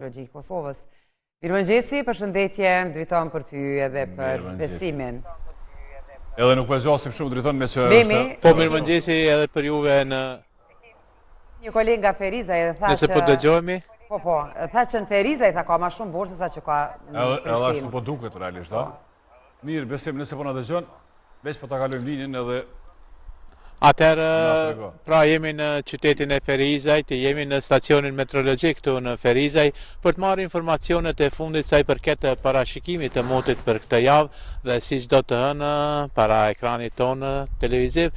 Meteorologjikë Kosovës. Mirëmëngjesi, përshëndetje, driton për ty edhe për besimin. Edhe nuk përgjasim shumë driton me që Po mirëmëngjesi edhe për juve në... Një kolegë nga Ferizaj dhe tha që... Nëse po dëgjohemi? Po, tha që në Ferizaj tha ka ma shumë borë se sa që ka në Prishtinë. Edhe ashtu po duket realisht, da? Mirë, besim nëse po në dëgjon, veç po ta kalojmë linjën edhe... Atëherë, pra jemi në qytetin e Ferizajt, jemi në stacionin meteorologjik këtu në Ferizaj për të marrë informacionet e fundit sa i përket parashikimit të motit për këtë javë dhe siç do të hënë para ekranit tonë televiziv,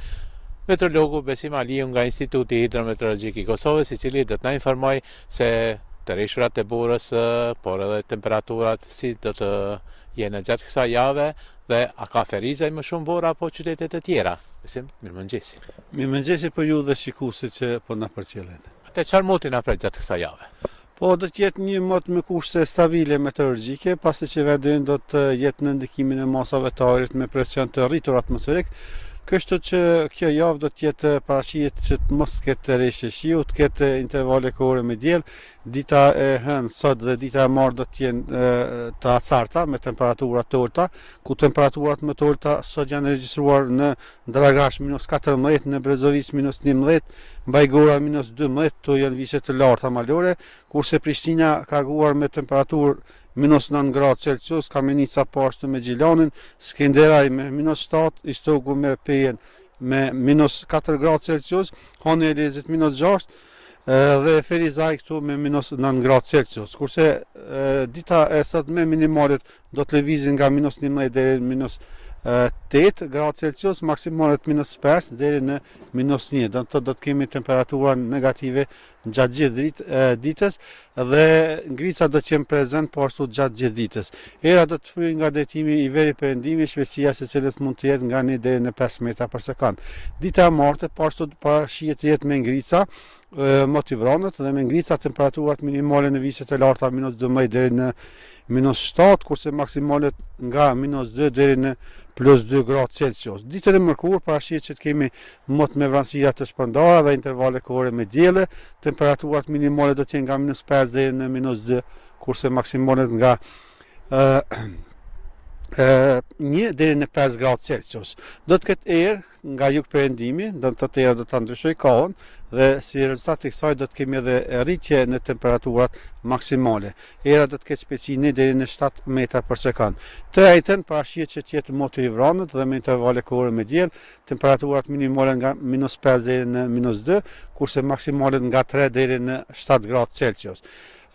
meteorologu Besim Aliu nga Instituti Hidrometeorologjik i Kosovës, i cili do të na informoj se të rishurat e burës, por edhe temperaturat si do të jenë gjatë kësaj jave dhe a ka Ferizaj më shumë borë apo qytetet e tjera? Besim, mirëmëngjesi. Mirëmëngjesi për ju dhe shikuesit që po na përcjellin. Atë çfarë moti na pret gjatë kësaj jave? Po do të jetë një mot me kushte stabile meteorologjike, pasi që vendin do të jetë në ndikimin e masave të ajrit me presion të rritur atmosferik. Kështu që kjo javë do të jetë parashihet që të mos ketë reshje shiu, të ketë intervale kohore me diell. Dita e hënë sot dhe dita e marrë do të jenë të acarta me temperatura të ulta, ku temperaturat më të ulta sot janë regjistruar në Dragash -14, në Brezovic -11, Bajgora -12, to janë vishje të larta malore, kurse Prishtina ka guar me temperaturë -9 gradë Celsius, Kamenica poashtu me Gjilanin, Skenderaj me -7, Istogu me Pejen me -4 gradë Celsius, Honi Elezit -6, dhe Ferizaj këtu me -9 gradë Celsius. Kurse dita e sot me minimalet do të lëvizin nga -11 deri në -8 gradë Celsius, maksimalet -5 deri në -1. Do të kemi temperatura negative gjatë gjithë ditës dhe ngrica do të qenë prezent po ashtu gjatë gjithë ditës. Era do të fryjë nga detimi i veri perëndimi, shpejtësia së cilës mund të jetë nga 1 deri në 5 metra për sekond. Dita e martë po ashtu parashihet të jetë me ngrica motivronët dhe me ngrica temperaturat minimale në vishjet e larta -12 deri në -7, kurse maksimalet nga -2 deri në +2 gradë Celsius. Ditën e mërkurë parashihet që të kemi mot me vranësira të shpërndara dhe intervale kohore me dielle. Temperaturat minimale do të jenë nga -5 deri në -2, kurse maksimalet nga 1 deri në 5 gradë Celsius. Do të ketë erë nga jug perëndimi, do të thotë era do ta ndryshojë kohën dhe si rezultat i kësaj do të kemi edhe rritje në temperaturat maksimale. Era do të ketë shpejtësi 1 deri në 7 metra për sekond. Të njëjtën parashihet që të jetë moti i vranët dhe me intervale kohore me diell, temperaturat minimale nga -5 deri në -2, kurse maksimalet nga 3 deri në 7 gradë Celsius.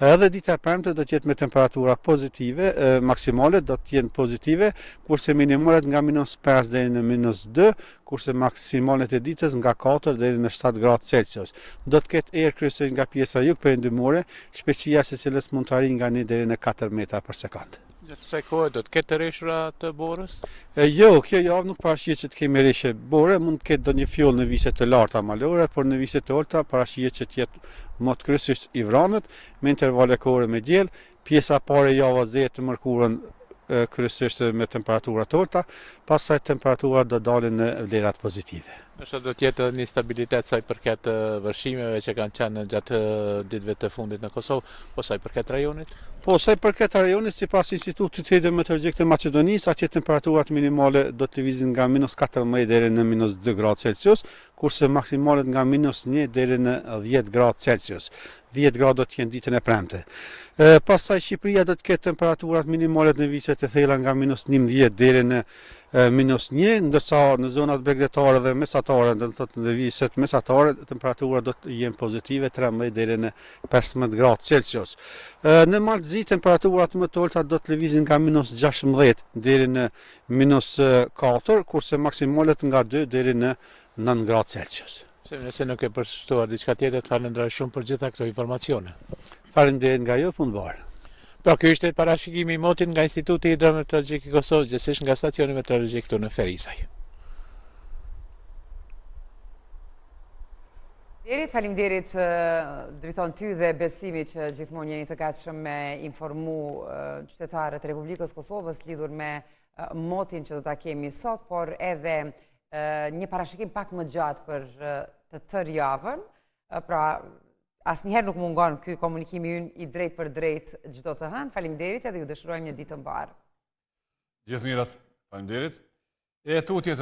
Edhe dita e premte do të jetë me temperatura pozitive, maksimale do të jenë pozitive, kurse minimalet nga -5 deri në -2, kurse maksimalet e ditës nga 4 deri në 7 gradë Celsius. Do të ketë erë kryesisht nga pjesa jug perëndimore, shpejtësia së cilës mund të arrijë nga 1 deri në 4 metra për sekond. Gjatë kësaj kohe do të ketë rreshura të borës? Jo, kjo javë nuk parashihet që të kemi rreshje bore, mund të ketë ndonjë fjoll në vishje të larta malore, por në vishje të ulta parashihet që të jetë mot kryesisht i vranët me intervale kohore me diell. Pjesa e parë e javës zë të mërkurën kryesisht me temperatura të ulta, pastaj temperaturat do dalin në vlerat pozitive. Nështë do të jetë një stabilitet sa i përket vërshimeve që kanë qenë gjatë ditëve të fundit në Kosovë, po sa i përket rajonit? Po, sa i përket rajonit, sipas Institutit Hidrometeorologjik të Maqedonisë, atje temperaturat minimale do të lëvizin nga -14 deri në -2 gradë Celsius, kurse maksimalet nga -1 deri në 10 gradë Celsius. 10 gradë do të jenë ditën e premte. Pastaj Shqipëria do të ketë temperaturat minimale në vishjet e thella nga -11 deri në -1, ndërsa në zonat bregdetare dhe mesatare, do të thotë në vishjet mesatare, temperaturat do të jenë pozitive 13 deri në 15 gradë Celsius. Në Maltëzi temperaturat më të ulta do të lëvizin nga -16 deri në -4, kurse maksimalet nga 2 deri në 9 gradë Celsius. Nëse nuk e përshtuar diçka tjetër, të falenderoj shumë për gjitha këto informacione. Faleminderit nga ju, punëbar. Pra ky ishte parashikimi i motit nga Instituti Hidrometeorologjik i Kosovës, gjithsesi nga stacioni meteorologjik këtu në Ferizaj. Faleminderit driton ty dhe Besimi që gjithmonë jeni të gatshëm me informu qytetarët e Republikës Kosovës lidhur me motin që do ta kemi sot, por edhe një parashikim pak më gjatë për të tërë javën, pra asnjëherë nuk mungon ky komunikimi ynë i drejt për drejt çdo të hënë. Faleminderit edhe ju dëshirojmë një ditë të mbarë. Gjithë mirat, faleminderit. E tutje të